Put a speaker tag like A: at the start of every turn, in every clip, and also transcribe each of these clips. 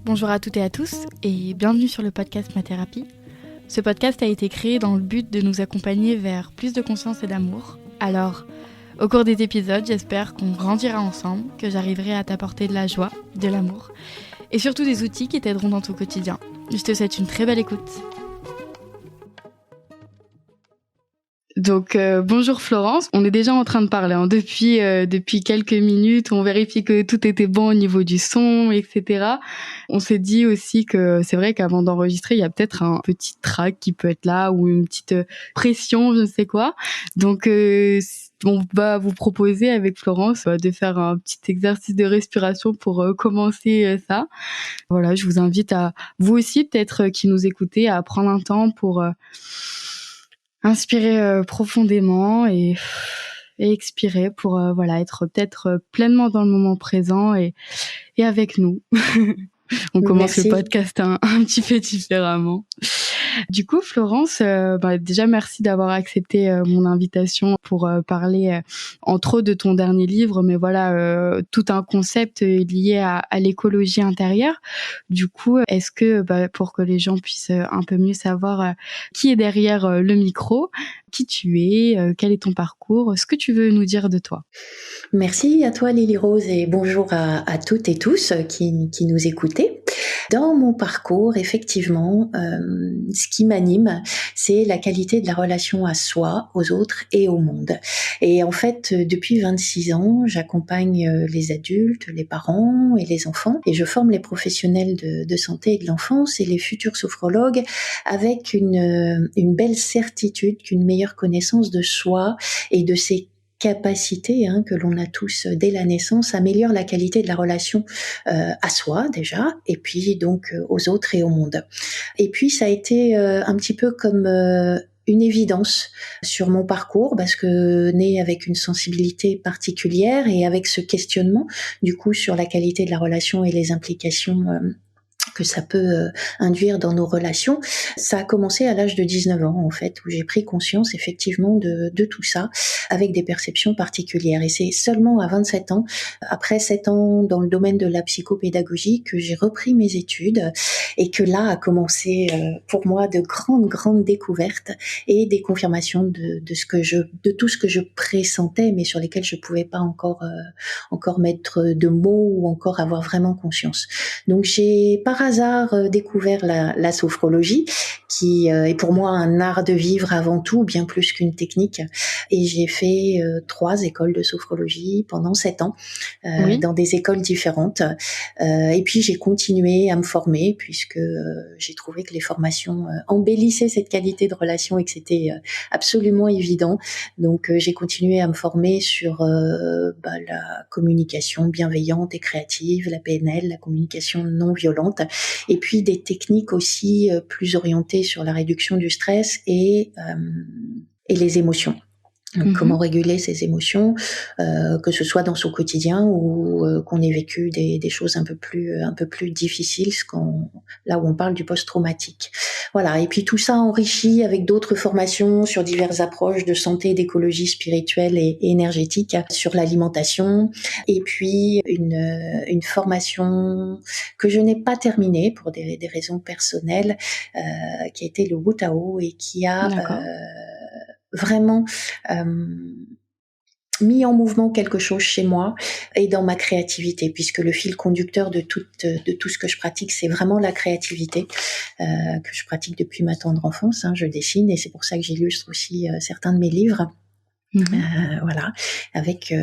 A: Bonjour à toutes et à tous et bienvenue sur le podcast Ma Thérapie. Ce podcast a été créé dans le but de nous accompagner vers plus de conscience et d'amour. Alors, au cours des épisodes, j'espère qu'on grandira ensemble, que j'arriverai à t'apporter de la joie, de l'amour et surtout des outils qui t'aideront dans ton quotidien. Je te souhaite une très belle écoute. Donc bonjour Florence, on est déjà en train de parler depuis quelques minutes, on vérifie que tout était bon au niveau du son, etc. On s'est dit aussi que c'est vrai qu'avant d'enregistrer, il y a peut-être un petit trac qui peut être là ou une petite pression, je ne sais quoi. Donc on va vous proposer avec Florence de faire un petit exercice de respiration pour commencer ça. Voilà, je vous invite à vous aussi peut-être qui nous écoutez à prendre un temps pour inspirer profondément et expirer pour être peut-être pleinement dans le moment présent et avec nous. On commence
B: Merci.
A: le podcast un petit peu différemment. Du coup, Florence, déjà merci d'avoir accepté mon invitation pour parler entre autres de ton dernier livre, mais voilà, tout un concept lié à l'écologie intérieure. Du coup, est-ce que pour que les gens puissent un peu mieux savoir qui est derrière le micro, qui tu es, quel est ton parcours, ce que tu veux nous dire de toi?
B: Merci à toi Lily Rose et bonjour à toutes et tous qui nous écoutez. Dans mon parcours, effectivement, ce qui m'anime, c'est la qualité de la relation à soi, aux autres et au monde. Et en fait, depuis 26 ans, j'accompagne les adultes, les parents et les enfants et je forme les professionnels de santé et de l'enfance et les futurs sophrologues avec une belle certitude qu'une meilleure connaissance de soi et de ses capacités que l'on a tous dès la naissance améliore la qualité de la relation à soi déjà et puis donc aux autres et au monde. Et puis ça a été un petit peu comme une évidence sur mon parcours parce que né avec une sensibilité particulière et avec ce questionnement du coup sur la qualité de la relation et les implications que ça peut induire dans nos relations. Ça a commencé à l'âge de 19 ans, en fait, où j'ai pris conscience, effectivement, de tout ça, avec des perceptions particulières. Et c'est seulement à 27 ans, après 7 ans dans le domaine de la psychopédagogie, que j'ai repris mes études et que là a commencé, pour moi, de grandes découvertes et des confirmations de tout ce que je pressentais, mais sur lesquels je pouvais pas encore mettre de mots ou encore avoir vraiment conscience. Donc j'ai par hasard découvert la sophrologie, qui est pour moi un art de vivre avant tout, bien plus qu'une technique. Et j'ai fait 3 écoles de sophrologie pendant 7 ans, dans des écoles différentes. Et puis j'ai continué à me former, puisque j'ai trouvé que les formations embellissaient cette qualité de relation et que c'était absolument évident. Donc j'ai continué à me former sur la communication bienveillante et créative, la PNL, la communication non violente, et puis des techniques aussi plus orientées sur la réduction du stress et les émotions. Donc, comment réguler ses émotions, que ce soit dans son quotidien ou qu'on ait vécu des choses un peu plus difficiles, là où on parle du post-traumatique. Voilà. Et puis tout ça enrichi avec d'autres formations sur diverses approches de santé, d'écologie spirituelle et énergétique, sur l'alimentation. Et puis une formation que je n'ai pas terminée pour des raisons personnelles, qui a été le Wu Tao et qui a vraiment mis en mouvement quelque chose chez moi et dans ma créativité, puisque le fil conducteur de tout ce que je pratique, c'est vraiment la créativité que je pratique depuis ma tendre enfance. Je dessine et c'est pour ça que j'illustre aussi certains de mes livres. Voilà, avec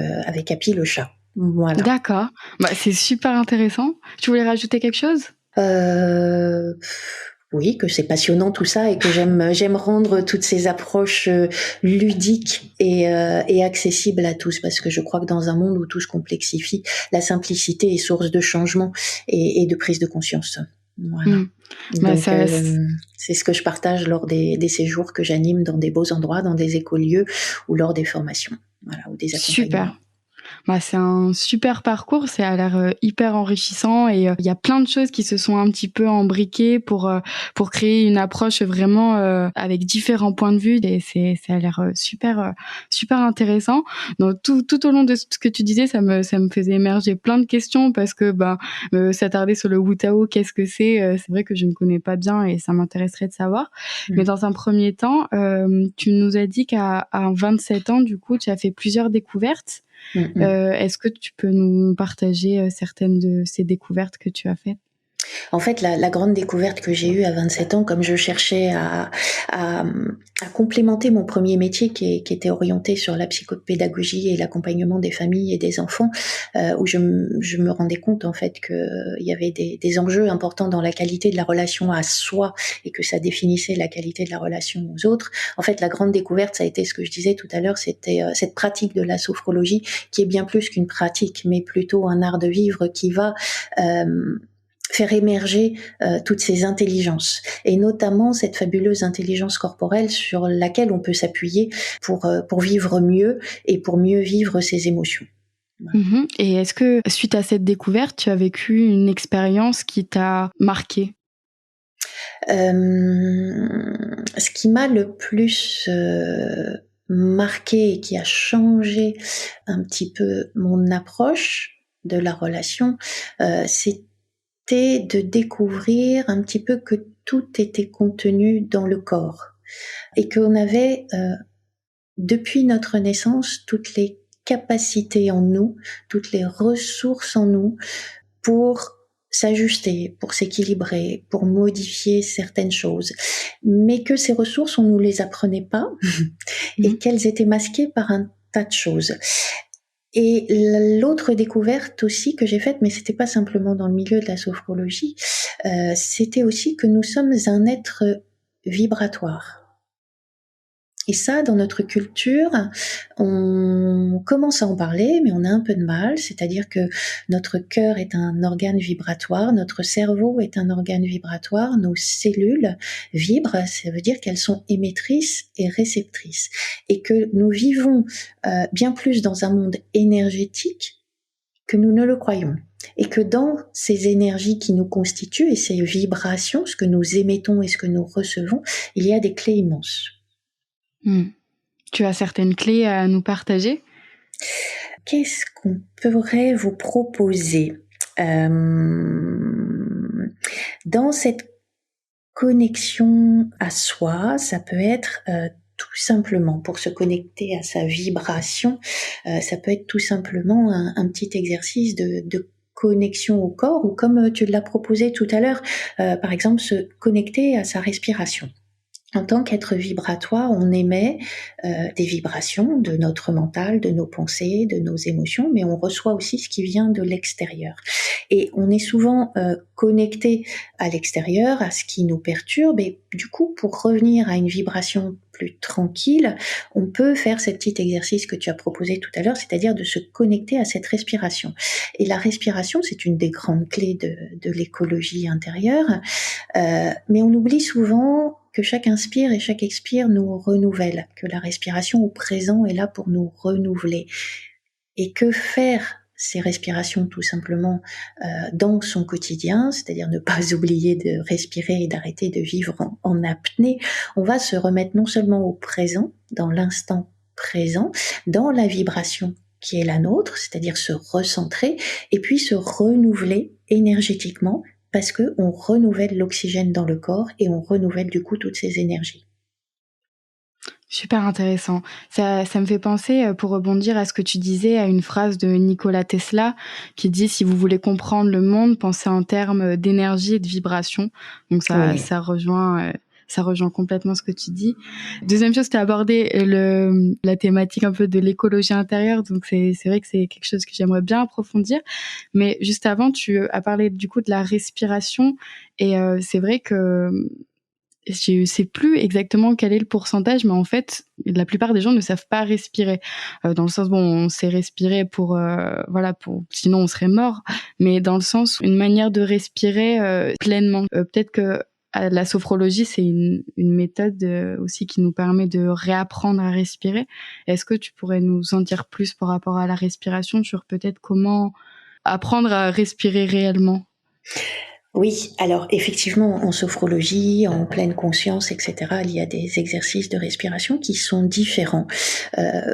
B: Happy le chat. Voilà.
A: D'accord. C'est super intéressant. Tu voulais rajouter quelque chose ?
B: Oui, que c'est passionnant tout ça et que j'aime rendre toutes ces approches ludiques et accessibles à tous, parce que je crois que dans un monde où tout se complexifie, la simplicité est source de changement et de prise de conscience. Voilà. Donc, c'est ce que je partage lors des séjours que j'anime dans des beaux endroits, dans des écolieux ou lors des formations, voilà, ou des accompagnements.
A: Super. Bah, c'est un super parcours, ça a l'air hyper enrichissant et il y a plein de choses qui se sont un petit peu imbriquées pour créer une approche vraiment avec différents points de vue et ça a l'air super intéressant. Donc tout au long de ce que tu disais, ça me faisait émerger plein de questions parce que s'attarder sur le Wu Tao, qu'est-ce que c'est vrai que je ne connais pas bien et ça m'intéresserait de savoir. Mais dans un premier temps, tu nous as dit à 27 ans, du coup, tu as fait plusieurs découvertes. Est-ce que tu peux nous partager certaines de ces découvertes que tu as faites?
B: En fait, la grande découverte que j'ai eue à 27 ans, comme je cherchais à complémenter mon premier métier qui était orienté sur la psychopédagogie et l'accompagnement des familles et des enfants, où je me rendais compte en fait qu'il y avait des enjeux importants dans la qualité de la relation à soi et que ça définissait la qualité de la relation aux autres. En fait, la grande découverte, ça a été ce que je disais tout à l'heure, c'était cette pratique de la sophrologie qui est bien plus qu'une pratique, mais plutôt un art de vivre qui va faire émerger toutes ces intelligences et notamment cette fabuleuse intelligence corporelle sur laquelle on peut s'appuyer pour vivre mieux et pour mieux vivre ses émotions.
A: Mmh. Et est-ce que suite à cette découverte, tu as vécu une expérience qui t'a marquée?
B: Ce qui m'a le plus marqué et qui a changé un petit peu mon approche de la relation, c'était de découvrir un petit peu que tout était contenu dans le corps et qu'on avait, depuis notre naissance, toutes les capacités en nous, toutes les ressources en nous pour s'ajuster, pour s'équilibrer, pour modifier certaines choses. Mais que ces ressources, on nous les apprenait pas et qu'elles étaient masquées par un tas de choses. Et l'autre découverte aussi que j'ai faite, mais c'était pas simplement dans le milieu de la sophrologie, c'était aussi que nous sommes un être vibratoire. Et ça, dans notre culture, on commence à en parler, mais on a un peu de mal. C'est-à-dire que notre cœur est un organe vibratoire, notre cerveau est un organe vibratoire, nos cellules vibrent, ça veut dire qu'elles sont émettrices et réceptrices. Et que nous vivons bien plus dans un monde énergétique que nous ne le croyons. Et que dans ces énergies qui nous constituent et ces vibrations, ce que nous émettons et ce que nous recevons, il y a des clés immenses.
A: Tu as certaines clés à nous partager?
B: Qu'est-ce qu'on pourrait vous proposer? Dans cette connexion à soi, ça peut être tout simplement, pour se connecter à sa vibration, ça peut être tout simplement un petit exercice de connexion au corps, ou comme tu l'as proposé tout à l'heure, par exemple se connecter à sa respiration. En tant qu'être vibratoire, on émet des vibrations de notre mental, de nos pensées, de nos émotions, mais on reçoit aussi ce qui vient de l'extérieur. Et on est souvent connecté à l'extérieur, à ce qui nous perturbe, et du coup, pour revenir à une vibration plus tranquille, on peut faire ce petit exercice que tu as proposé tout à l'heure, c'est-à-dire de se connecter à cette respiration. Et la respiration, c'est une des grandes clés de l'écologie intérieure, mais on oublie souvent que chaque inspire et chaque expire nous renouvelle, que la respiration au présent est là pour nous renouveler. Et que faire ces respirations tout simplement dans son quotidien, c'est-à-dire ne pas oublier de respirer et d'arrêter de vivre en apnée, on va se remettre non seulement au présent, dans l'instant présent, dans la vibration qui est la nôtre, c'est-à-dire se recentrer, et puis se renouveler énergétiquement, parce que on renouvelle l'oxygène dans le corps et on renouvelle du coup toutes ces énergies.
A: Super intéressant. Ça me fait penser, pour rebondir à ce que tu disais, à une phrase de Nikola Tesla qui dit: «Si vous voulez comprendre le monde, pensez en termes d'énergie et de vibration». Donc
B: Oui.
A: ça rejoint complètement ce que tu dis. Deuxième chose, tu as abordé la thématique un peu de l'écologie intérieure, donc c'est vrai que c'est quelque chose que j'aimerais bien approfondir. Mais juste avant, tu as parlé du coup de la respiration et c'est vrai que je sais plus exactement quel est le pourcentage, mais en fait, la plupart des gens ne savent pas respirer. Dans le sens, bon, on sait respirer pour, voilà, pour sinon on serait mort, mais dans le sens, une manière de respirer pleinement. Peut-être que la sophrologie, c'est une méthode aussi qui nous permet de réapprendre à respirer. Est-ce que tu pourrais nous en dire plus par rapport à la respiration, sur peut-être comment apprendre à respirer réellement?
B: Oui, alors effectivement, en sophrologie, en pleine conscience, etc., il y a des exercices de respiration qui sont différents.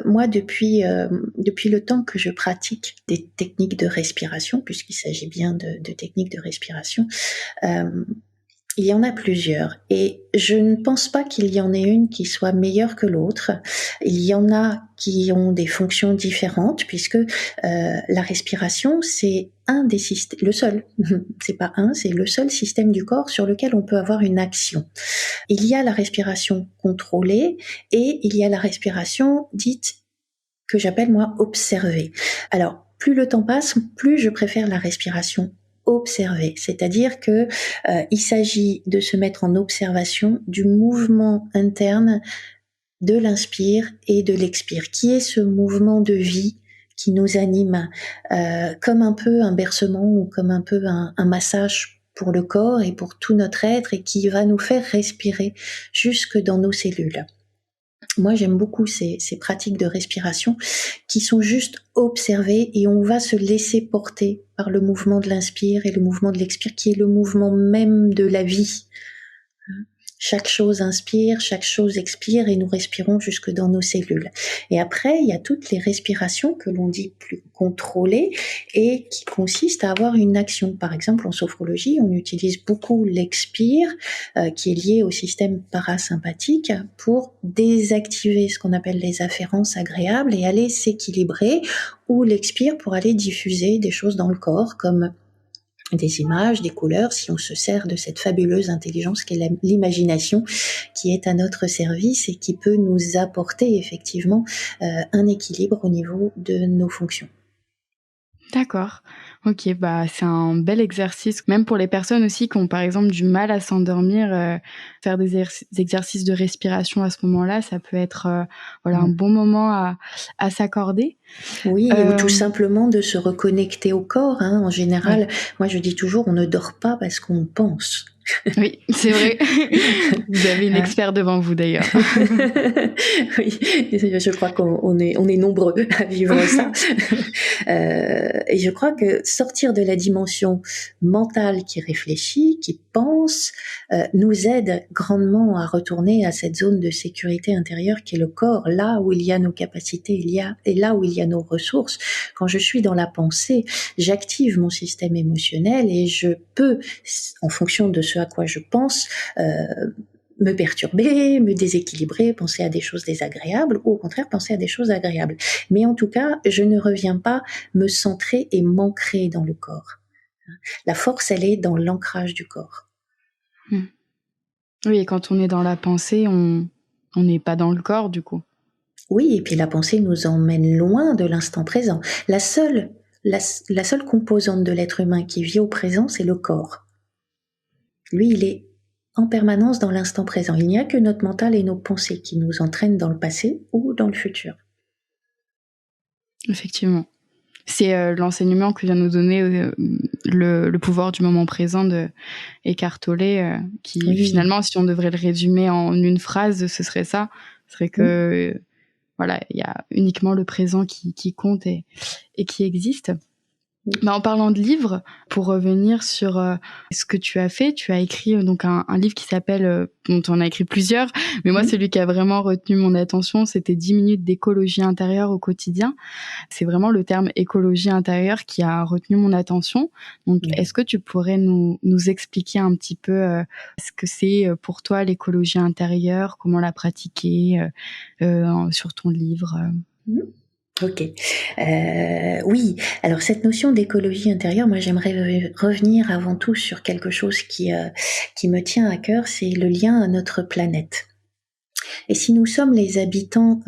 B: Moi, depuis le temps que je pratique des techniques de respiration, puisqu'il s'agit bien de techniques de respiration, euh, il y en a plusieurs et je ne pense pas qu'il y en ait une qui soit meilleure que l'autre. Il y en a qui ont des fonctions différentes puisque la respiration, c'est un des systèmes, le seul, c'est pas un, c'est le seul système du corps sur lequel on peut avoir une action. Il y a la respiration contrôlée et il y a la respiration dite que j'appelle moi observée. Alors, plus le temps passe, plus je préfère la respiration observer, c'est-à-dire que il s'agit de se mettre en observation du mouvement interne de l'inspire et de l'expire, qui est ce mouvement de vie qui nous anime, comme un peu un bercement ou comme un peu un massage pour le corps et pour tout notre être et qui va nous faire respirer jusque dans nos cellules. Moi, j'aime beaucoup ces pratiques de respiration qui sont juste observées et on va se laisser porter par le mouvement de l'inspire et le mouvement de l'expire qui est le mouvement même de la vie. Chaque chose inspire, chaque chose expire et nous respirons jusque dans nos cellules. Et après, il y a toutes les respirations que l'on dit plus contrôlées et qui consistent à avoir une action. Par exemple, en sophrologie, on utilise beaucoup l'expire qui est lié au système parasympathique pour désactiver ce qu'on appelle les afférences agréables et aller s'équilibrer, ou l'expire pour aller diffuser des choses dans le corps comme des images, des couleurs, si on se sert de cette fabuleuse intelligence qu'est l'imagination, qui est à notre service et qui peut nous apporter effectivement un équilibre au niveau de nos fonctions.
A: D'accord. OK, bah, c'est un bel exercice, même pour les personnes aussi qui ont, par exemple, du mal à s'endormir, faire des exercices de respiration à ce moment-là, ça peut être, voilà, un bon moment à s'accorder.
B: Oui, ou tout simplement de se reconnecter au corps, hein. En général,
A: Oui.
B: moi je dis toujours, on ne dort pas parce qu'on pense.
A: Oui, c'est vrai. Vous avez une experte devant vous d'ailleurs.
B: Oui, je crois qu'on est nombreux à vivre ça. Et je crois que sortir de la dimension mentale qui réfléchit, qui pense, nous aide grandement à retourner à cette zone de sécurité intérieure qui est le corps, là où il y a nos capacités, et là où il y a nos ressources. Quand je suis dans la pensée, j'active mon système émotionnel et je peux, en fonction de ce à quoi je pense, me perturber, me déséquilibrer, penser à des choses désagréables ou au contraire penser à des choses agréables. Mais en tout cas, je ne reviens pas me centrer et m'ancrer dans le corps. La force, elle est dans l'ancrage du corps.
A: Oui, et quand on est dans la pensée, on n'est pas dans le corps du coup.
B: Oui, et puis la pensée nous emmène loin de l'instant présent. La seule composante de l'être humain qui vit au présent, c'est le corps. Lui, il est en permanence dans l'instant présent. Il n'y a que notre mental et nos pensées qui nous entraînent dans le passé ou dans le futur.
A: Effectivement. C'est l'enseignement que vient nous donner le pouvoir du moment présent de Eckhart Tolle, qui finalement, si on devrait le résumer en une phrase, ce serait ça. Ce serait que voilà, il y a uniquement le présent qui compte et qui existe. Bah, en parlant de livres, pour revenir sur ce que tu as fait, tu as écrit donc un livre qui s'appelle, bon, tu en as écrit plusieurs, mais moi celui qui a vraiment retenu mon attention, c'était 10 minutes d'écologie intérieure au quotidien. C'est vraiment le terme écologie intérieure qui a retenu mon attention. Donc, est-ce que tu pourrais nous expliquer un petit peu ce que c'est pour toi l'écologie intérieure, comment la pratiquer sur ton livre
B: Ok. Oui, alors cette notion d'écologie intérieure, moi j'aimerais revenir avant tout sur quelque chose qui me tient à cœur, c'est le lien à notre planète. Et si nous sommes les habitants,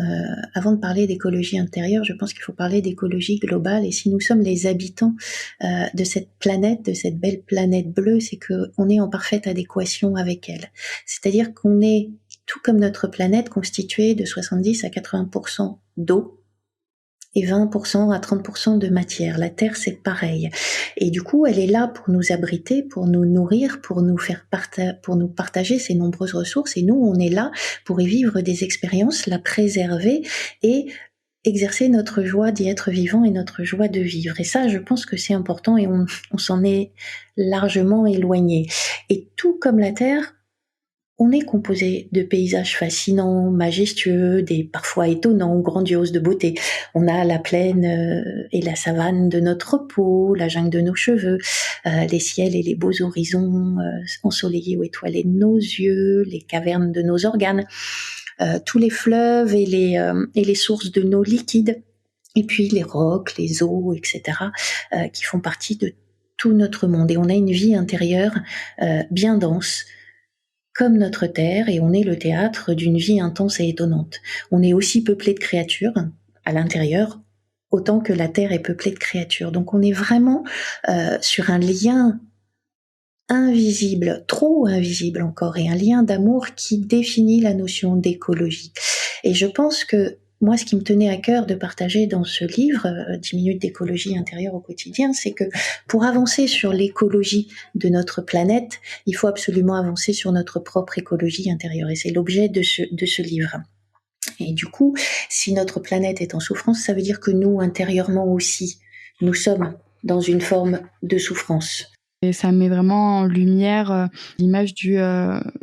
B: avant de parler d'écologie intérieure, je pense qu'il faut parler d'écologie globale, et si nous sommes les habitants de cette planète, de cette belle planète bleue, c'est qu'on est en parfaite adéquation avec elle. C'est-à-dire qu'on est, tout comme notre planète, constitué de 70 à 80% d'eau, et 20% à 30% de matière. La terre, c'est pareil. Et du coup, elle est là pour nous abriter, pour nous nourrir, pour nous pour nous partager ses nombreuses ressources. Et nous, on est là pour y vivre des expériences, la préserver et exercer notre joie d'y être vivant et notre joie de vivre. Et ça, je pense que c'est important et on s'en est largement éloigné. Et tout comme la terre, on est composé de paysages fascinants, majestueux, des parfois étonnants, grandioses de beauté. On a la plaine et la savane de notre peau, la jungle de nos cheveux, les ciels et les beaux horizons ensoleillés ou étoilés de nos yeux, les cavernes de nos organes, tous les fleuves et les sources de nos liquides, et puis les rocs, les eaux, etc., qui font partie de tout notre monde. Et on a une vie intérieure bien dense, comme notre terre, et on est le théâtre d'une vie intense et étonnante. On est aussi peuplé de créatures à l'intérieur, autant que la terre est peuplée de créatures. Donc on est vraiment sur un lien invisible, trop invisible encore, et un lien d'amour qui définit la notion d'écologie. Et je pense que moi, ce qui me tenait à cœur de partager dans ce livre, 10 minutes d'écologie intérieure au quotidien, c'est que pour avancer sur l'écologie de notre planète, il faut absolument avancer sur notre propre écologie intérieure. Et c'est l'objet de ce livre. Et du coup, si notre planète est en souffrance, ça veut dire que nous, intérieurement aussi, nous sommes dans une forme de souffrance.
A: Et ça met vraiment en lumière l'image du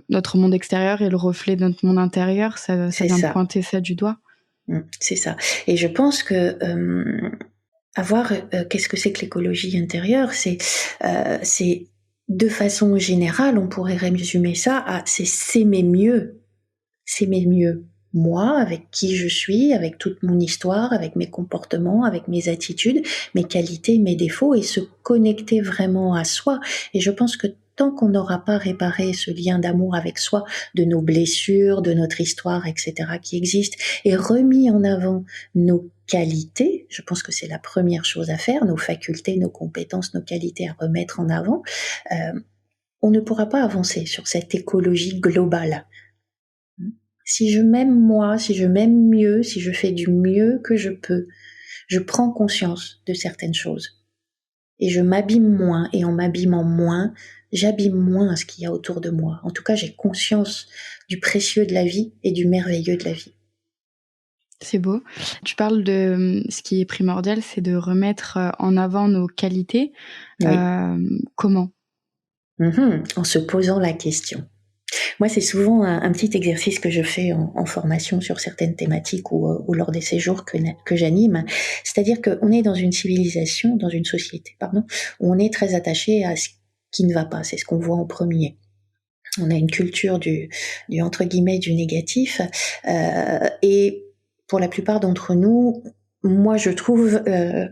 A: notre monde extérieur et le reflet de notre monde intérieur. Ça vient de pointer ça du doigt.
B: C'est ça. Et je pense que qu'est-ce que c'est que l'écologie intérieure, c'est de façon générale, on pourrait résumer ça à c'est s'aimer mieux moi, avec qui je suis, avec toute mon histoire, avec mes comportements, avec mes attitudes, mes qualités, mes défauts, et se connecter vraiment à soi. Et je pense que tant qu'on n'aura pas réparé ce lien d'amour avec soi, de nos blessures, de notre histoire, etc., qui existe, et remis en avant nos qualités, je pense que c'est la première chose à faire, nos facultés, nos compétences, nos qualités à remettre en avant, on ne pourra pas avancer sur cette écologie globale. Si je m'aime moi, si je m'aime mieux, si je fais du mieux que je peux, je prends conscience de certaines choses. Et je m'abîme moins, et en m'abîmant moins, j'abîme moins ce qu'il y a autour de moi. En tout cas, j'ai conscience du précieux de la vie et du merveilleux de la vie.
A: C'est beau. Tu parles de ce qui est primordial, c'est de remettre en avant nos qualités.
B: Oui.
A: Comment ?
B: En se posant la question. Moi, c'est souvent un petit exercice que je fais en formation sur certaines thématiques ou lors des séjours que j'anime. C'est-à-dire qu'on est dans une civilisation, dans une société, où on est très attaché à ce qui ne va pas. C'est ce qu'on voit en premier. On a une culture du entre guillemets du négatif, et pour la plupart d'entre nous, moi je trouve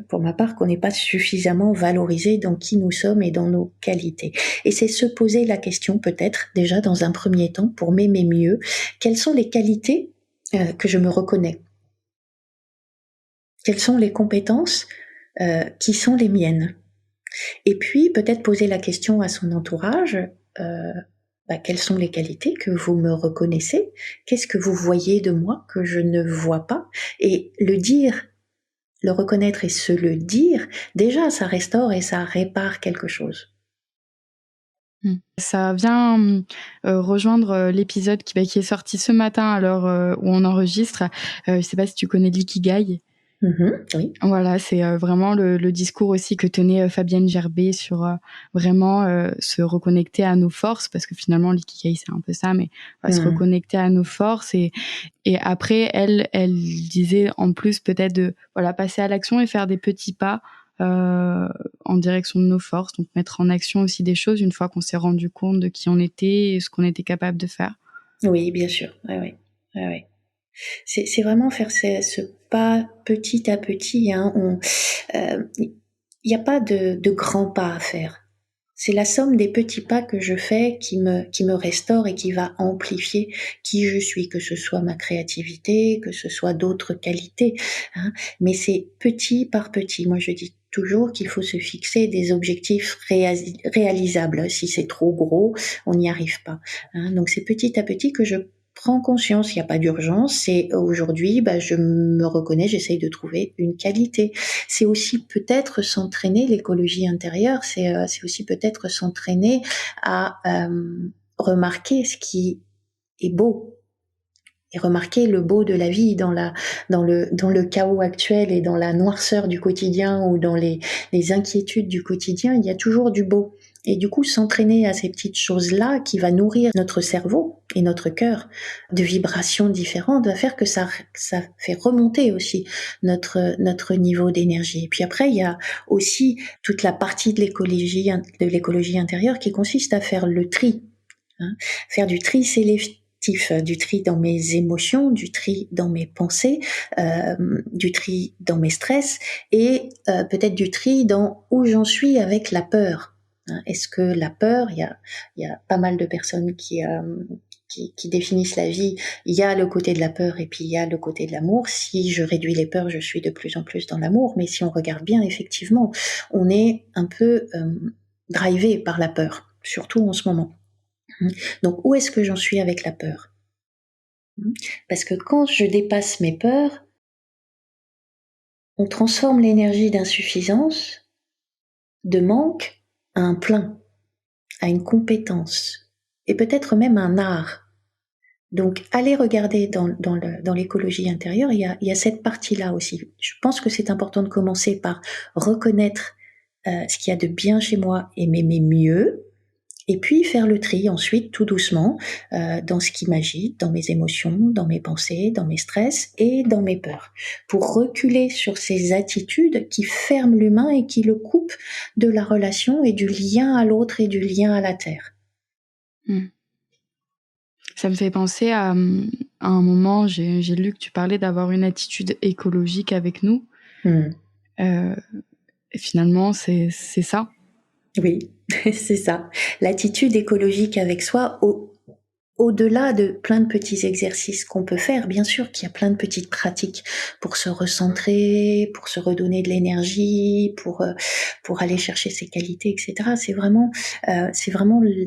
B: pour ma part qu'on n'est pas suffisamment valorisé dans qui nous sommes et dans nos qualités. Et c'est se poser la question peut-être déjà dans un premier temps pour m'aimer mieux, quelles sont les qualités que je me reconnais? Quelles sont les compétences qui sont les miennes? Et puis peut-être poser la question à son entourage, quelles sont les qualités que vous me reconnaissez? Qu'est-ce que vous voyez de moi que je ne vois pas? Et le dire, le reconnaître et se le dire, déjà ça restaure et ça répare quelque chose.
A: Ça vient rejoindre l'épisode qui est sorti ce matin à l'heure où on enregistre. Je sais pas si tu connais l'ikigai.
B: Oui.
A: Voilà, c'est vraiment le discours aussi que tenait Fabienne Gerbet sur vraiment se reconnecter à nos forces, parce que finalement l'ikigai c'est un peu ça, mais se reconnecter à nos forces, et après elle disait en plus peut-être de passer à l'action et faire des petits pas en direction de nos forces, donc mettre en action aussi des choses une fois qu'on s'est rendu compte de qui on était et ce qu'on était capable de faire.
B: Oui, bien sûr. Ouais. C'est vraiment faire ce pas petit à petit. Il n'y a pas de grands pas à faire. C'est la somme des petits pas que je fais qui me restaure et qui va amplifier qui je suis, que ce soit ma créativité, que ce soit d'autres qualités. Mais c'est petit par petit. Moi, je dis toujours qu'il faut se fixer des objectifs réalisables. Si c'est trop gros, on n'y arrive pas. Donc c'est petit à petit que je prends conscience, il n'y a pas d'urgence, c'est aujourd'hui, je me reconnais, j'essaye de trouver une qualité. C'est aussi peut-être s'entraîner, l'écologie intérieure, c'est aussi peut-être s'entraîner à remarquer ce qui est beau et remarquer le beau de la vie dans le chaos actuel et dans la noirceur du quotidien ou dans les inquiétudes du quotidien, il y a toujours du beau. Et du coup, s'entraîner à ces petites choses-là qui va nourrir notre cerveau et notre cœur de vibrations différentes va faire que ça fait remonter aussi notre niveau d'énergie. Et puis après, il y a aussi toute la partie de l'écologie intérieure qui consiste à faire le tri. Faire du tri sélectif, du tri dans mes émotions, du tri dans mes pensées, du tri dans mes stress et peut-être du tri dans où j'en suis avec la peur. Est-ce que la peur, il y a pas mal de personnes qui définissent la vie, il y a le côté de la peur et puis il y a le côté de l'amour. Si je réduis les peurs, je suis de plus en plus dans l'amour, mais si on regarde bien, effectivement, on est un peu drivé par la peur, surtout en ce moment. Donc, où est-ce que j'en suis avec la peur ? Parce que quand je dépasse mes peurs, on transforme l'énergie d'insuffisance, de manque, à un plein, à une compétence, et peut-être même un art. Donc, allez regarder dans l'écologie intérieure, il y a cette partie-là aussi. Je pense que c'est important de commencer par reconnaître ce qu'il y a de bien chez moi et m'aimer mieux, et puis faire le tri ensuite, tout doucement, dans ce qui m'agite, dans mes émotions, dans mes pensées, dans mes stress et dans mes peurs, pour reculer sur ces attitudes qui ferment l'humain et qui le coupent de la relation et du lien à l'autre et du lien à la terre.
A: Ça me fait penser à un moment, j'ai lu que tu parlais d'avoir une attitude écologique avec nous. Et finalement, c'est ça.
B: Oui, c'est ça. L'attitude écologique avec soi, au-delà de plein de petits exercices qu'on peut faire, bien sûr qu'il y a plein de petites pratiques pour se recentrer, pour se redonner de l'énergie, pour aller chercher ses qualités, etc. C'est vraiment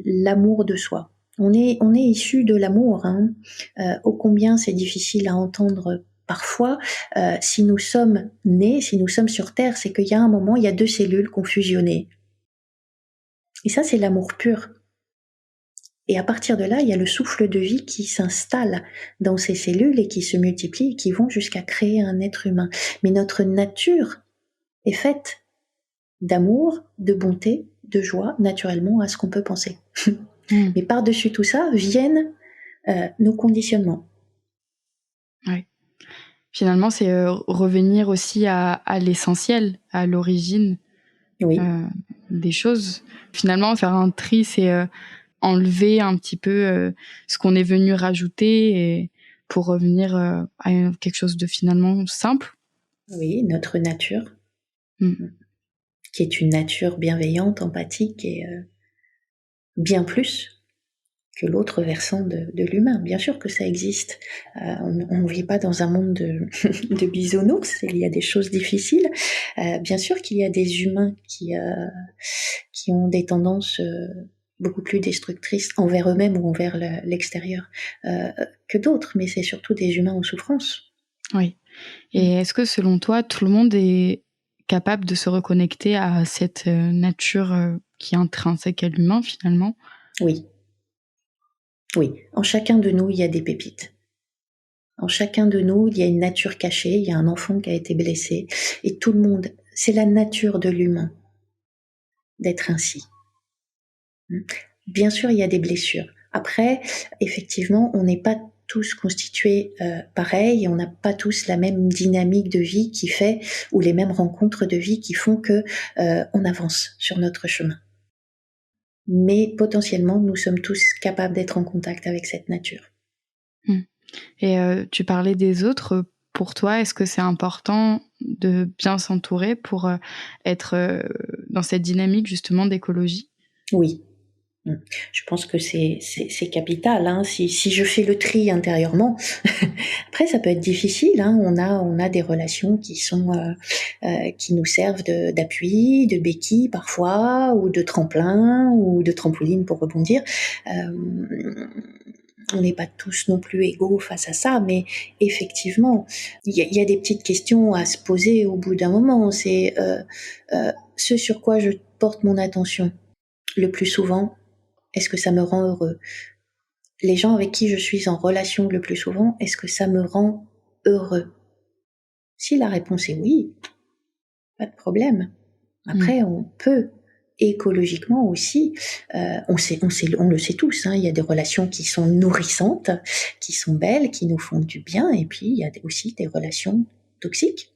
B: l'amour de soi. On est issu de l'amour, ô combien c'est difficile à entendre parfois. Si nous sommes nés, si nous sommes sur Terre, c'est qu'il y a un moment, il y a deux cellules qui ont fusionné. Et ça, c'est l'amour pur. Et à partir de là, il y a le souffle de vie qui s'installe dans ces cellules et qui se multiplie et qui vont jusqu'à créer un être humain. Mais notre nature est faite d'amour, de bonté, de joie, naturellement, à ce qu'on peut penser. Mais par-dessus tout ça viennent nos conditionnements.
A: Ouais. Finalement, c'est revenir aussi à l'essentiel, à l'origine des choses. Finalement, faire un tri, c'est enlever un petit peu ce qu'on est venu rajouter et pour revenir à quelque chose de finalement simple.
B: Oui, notre nature, qui est une nature bienveillante, empathique et bien plus que l'autre versant de l'humain. Bien sûr que ça existe. On ne vit pas dans un monde de bisounours, il y a des choses difficiles. Bien sûr qu'il y a des humains qui ont des tendances beaucoup plus destructrices envers eux-mêmes ou envers l'extérieur que d'autres, mais c'est surtout des humains en souffrance.
A: Oui. Et est-ce que selon toi, tout le monde est capable de se reconnecter à cette nature qui est intrinsèque à l'humain finalement ?
B: Oui. Oui, en chacun de nous, il y a des pépites. En chacun de nous, il y a une nature cachée, il y a un enfant qui a été blessé. Et tout le monde, c'est la nature de l'humain d'être ainsi. Bien sûr, il y a des blessures. Après, effectivement, on n'est pas tous constitués pareil, on n'a pas tous la même dynamique de vie qui fait, ou les mêmes rencontres de vie qui font que on avance sur notre chemin. Mais potentiellement, nous sommes tous capables d'être en contact avec cette nature.
A: Et tu parlais des autres. Pour toi, est-ce que c'est important de bien s'entourer pour être dans cette dynamique justement d'écologie ?
B: Oui. Je pense que c'est capital. Si je fais le tri intérieurement, après ça peut être difficile. On a des relations qui sont qui nous servent d'appui, de béquille parfois, ou de tremplin, ou de trampoline pour rebondir. on n'est pas tous non plus égaux face à ça, mais effectivement, il y a des petites questions à se poser au bout d'un moment. C'est ce sur quoi je porte mon attention le plus souvent, est-ce que ça me rend heureux? Les gens avec qui je suis en relation le plus souvent, est-ce que ça me rend heureux? Si la réponse est oui, pas de problème. Après, on peut écologiquement aussi, on le sait tous, hein, il y a des relations qui sont nourrissantes, qui sont belles, qui nous font du bien, et puis il y a aussi des relations toxiques.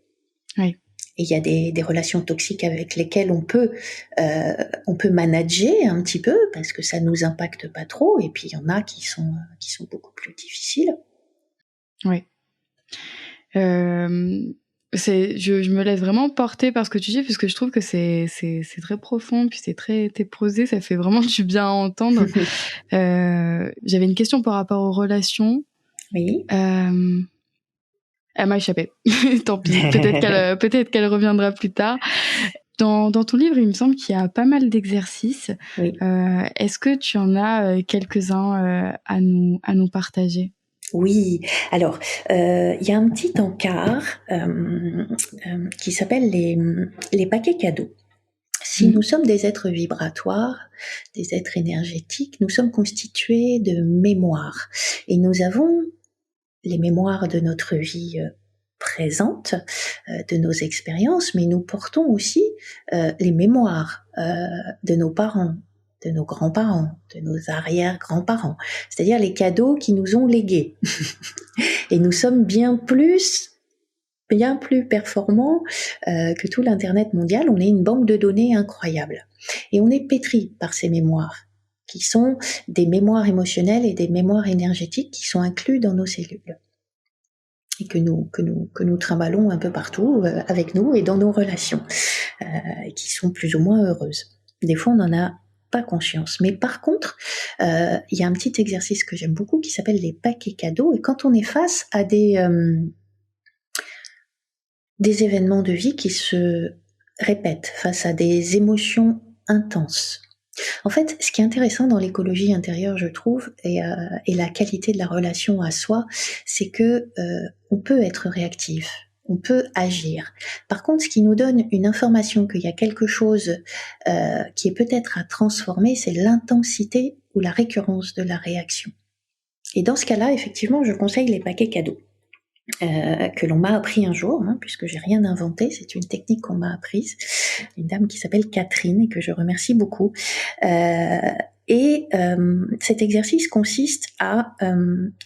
A: Oui.
B: Et il y a des relations toxiques avec lesquelles on peut manager un petit peu parce que ça nous impacte pas trop. Et puis il y en a qui sont beaucoup plus difficiles.
A: Oui. Je me laisse vraiment porter par ce que tu dis parce que je trouve que c'est très profond, puis t'es posé, ça fait vraiment du bien à entendre. J'avais une question par rapport aux relations.
B: Oui.
A: Elle m'a échappé. Tant pis. Peut-être qu'elle reviendra plus tard. Dans ton livre, il me semble qu'il y a pas mal d'exercices.
B: Oui.
A: Est-ce que tu en as quelques-uns à nous partager?
B: Oui, alors il y a un petit encart qui s'appelle les paquets cadeaux. Si nous sommes des êtres vibratoires, des êtres énergétiques, nous sommes constitués de mémoires. Et nous avons les mémoires de notre vie présente, de nos expériences, mais nous portons aussi les mémoires de nos parents, de nos grands-parents, de nos arrière-grands-parents, c'est-à-dire les cadeaux qui nous ont légués. Et nous sommes bien plus performants que tout l'Internet mondial. On est une banque de données incroyable. Et on est pétri par ces mémoires, qui sont des mémoires émotionnelles et des mémoires énergétiques qui sont inclus dans nos cellules. Et que nous trimballons un peu partout avec nous et dans nos relations, qui sont plus ou moins heureuses. Des fois, on n'en a pas conscience. Mais par contre, il y a un petit exercice que j'aime beaucoup qui s'appelle les paquets cadeaux. Et quand on est face à des événements de vie qui se répètent, face à des émotions intenses. En fait, ce qui est intéressant dans l'écologie intérieure, je trouve, et la qualité de la relation à soi, c'est que on peut être réactif, on peut agir. Par contre, ce qui nous donne une information qu'il y a quelque chose qui est peut-être à transformer, c'est l'intensité ou la récurrence de la réaction. Et dans ce cas-là, effectivement, je conseille les paquets cadeaux. Que l'on m'a appris un jour, hein, puisque j'ai rien inventé, c'est une technique qu'on m'a apprise, une dame qui s'appelle Catherine et que je remercie beaucoup. Cet exercice consiste à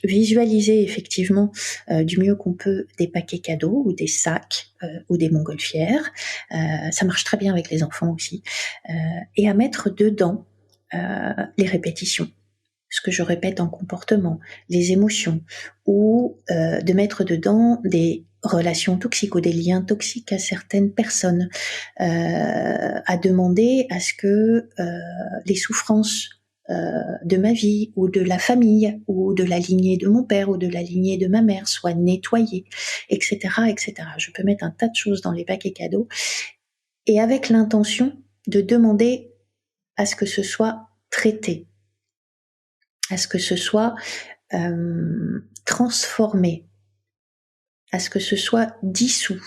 B: visualiser effectivement du mieux qu'on peut des paquets cadeaux ou des sacs ou des montgolfières. Ça marche très bien avec les enfants aussi. Et à mettre dedans les répétitions, ce que je répète en comportement, les émotions, ou de mettre dedans des relations toxiques ou des liens toxiques à certaines personnes, à demander à ce que les souffrances de ma vie ou de la famille ou de la lignée de mon père ou de la lignée de ma mère soient nettoyées, etc., etc. Je peux mettre un tas de choses dans les paquets cadeaux et avec l'intention de demander à ce que ce soit traité, à ce que ce soit transformé, à ce que ce soit dissous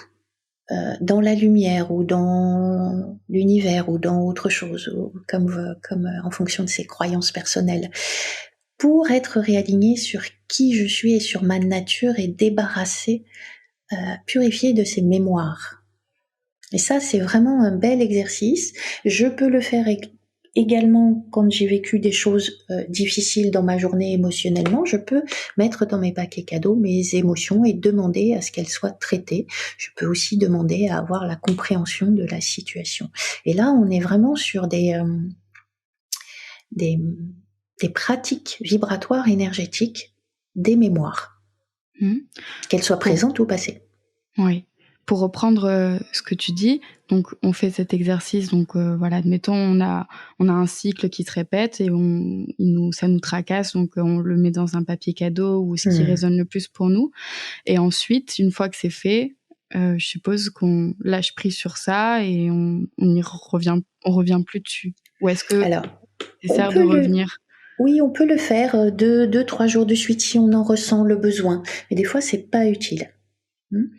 B: dans la lumière ou dans l'univers ou dans autre chose, ou comme en fonction de ses croyances personnelles, pour être réaligné sur qui je suis et sur ma nature et débarrassé, purifié de ces mémoires. Et ça, c'est vraiment un bel exercice. Je peux le faire également quand j'ai vécu des choses difficiles dans ma journée émotionnellement. Je peux mettre dans mes paquets cadeaux mes émotions et demander à ce qu'elles soient traitées. Je peux aussi demander à avoir la compréhension de la situation. Et là, on est vraiment sur des pratiques vibratoires énergétiques, des mémoires, qu'elles soient présentes ou passées.
A: Oui. Pour reprendre ce que tu dis, donc on fait cet exercice, donc voilà, admettons on a un cycle qui se répète et ça nous tracasse, donc on le met dans un papier cadeau ou ce qui résonne le plus pour nous. Et ensuite, une fois que c'est fait, je suppose qu'on lâche prise sur ça et on revient plus dessus. Ou est-ce que
B: Alors,
A: c'est nécessaire de revenir?
B: Oui, on peut le faire 2-3 jours de suite si on en ressent le besoin. Mais des fois, c'est pas utile.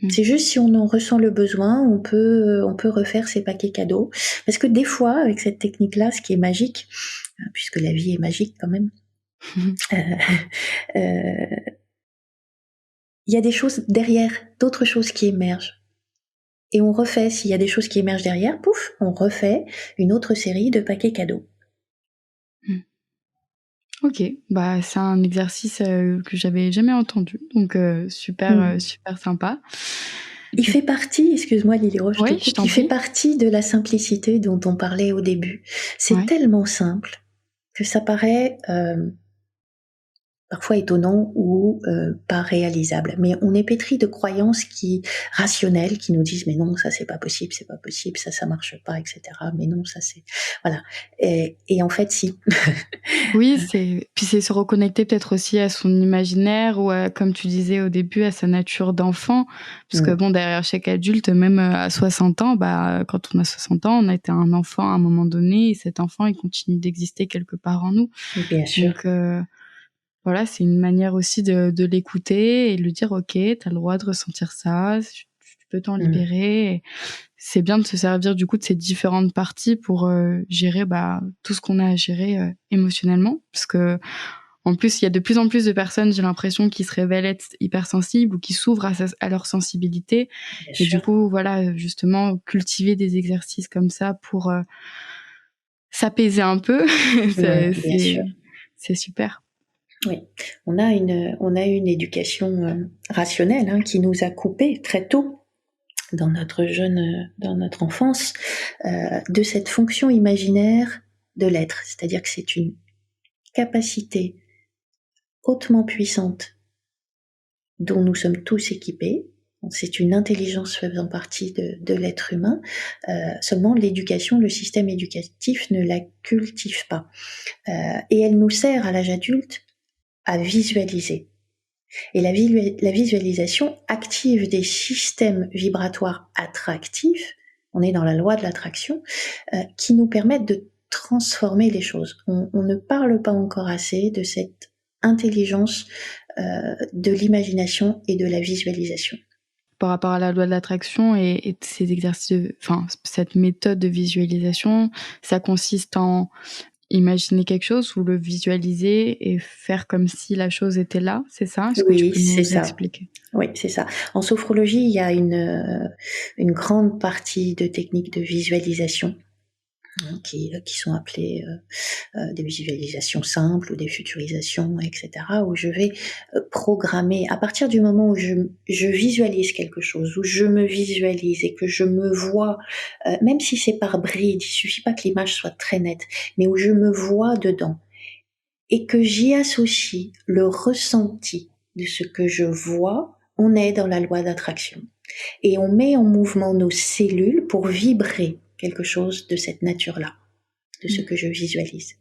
B: C'est juste si on en ressent le besoin, on peut refaire ces paquets cadeaux. Parce que des fois, avec cette technique-là, ce qui est magique, puisque la vie est magique quand même, euh, euh, il y a des choses derrière, d'autres choses qui émergent. Et on refait, s'il y a des choses qui émergent derrière, pouf, on refait une autre série de paquets cadeaux.
A: Ok, bah c'est un exercice que j'avais jamais entendu, donc super sympa.
B: Il fait partie, excuse-moi Lily Rose, je te
A: Oui, je
B: coupe,
A: t'en
B: il fait
A: prie.
B: partie de la simplicité dont on parlait au début. C'est
A: Ouais.
B: tellement simple que ça paraît parfois étonnant ou pas réalisable. Mais on est pétri de croyances rationnelles qui nous disent mais non, ça c'est pas possible, ça marche pas, etc. Mais non, ça c'est... Voilà. Et en fait, si.
A: Oui, puis c'est se reconnecter peut-être aussi à son imaginaire ou à, comme tu disais au début, à sa nature d'enfant. Parce que bon, derrière chaque adulte, même à 60 ans, bah, quand on a 60 ans, on a été un enfant à un moment donné et cet enfant, il continue d'exister quelque part en nous.
B: Bien sûr.
A: Donc, voilà, c'est une manière aussi de l'écouter et de lui dire, OK, t'as le droit de ressentir ça, tu peux t'en libérer. Et c'est bien de se servir du coup de ces différentes parties pour gérer tout ce qu'on a à gérer émotionnellement. Parce que, en plus, il y a de plus en plus de personnes, j'ai l'impression, qui se révèlent être hypersensibles ou qui s'ouvrent à leur sensibilité.
B: Bien
A: Et du
B: sûr.
A: coup, voilà, justement, cultiver des exercices comme ça pour s'apaiser un peu,
B: Bien sûr.
A: c'est super.
B: Oui, on a une éducation rationnelle qui nous a coupés très tôt dans notre enfance de cette fonction imaginaire de l'être. C'est-à-dire que c'est une capacité hautement puissante dont nous sommes tous équipés. C'est une intelligence faisant partie de l'être humain. Seulement l'éducation, le système éducatif ne la cultive pas. Et elle nous sert à l'âge adulte à visualiser. Et la visualisation active des systèmes vibratoires attractifs, on est dans la loi de l'attraction, qui nous permettent de transformer les choses. On ne parle pas encore assez de cette intelligence de l'imagination et de la visualisation.
A: Par rapport à la loi de l'attraction et ces exercices, cette méthode de visualisation, ça consiste en imaginer quelque chose ou le visualiser et faire comme si la chose était là, c'est ça? Est-ce que tu
B: Oui,
A: peux
B: c'est
A: nous
B: ça.
A: expliquer?
B: Oui, c'est ça. En sophrologie, il y a une grande partie de techniques de visualisation qui sont appelées des visualisations simples ou des futurisations, etc., où je vais programmer, à partir du moment où je visualise quelque chose, où je me visualise et que je me vois, même si c'est par bride, il suffit pas que l'image soit très nette, mais où je me vois dedans, et que j'y associe le ressenti de ce que je vois, on est dans la loi d'attraction. Et on met en mouvement nos cellules pour vibrer quelque chose de cette nature-là, de ce que je visualise.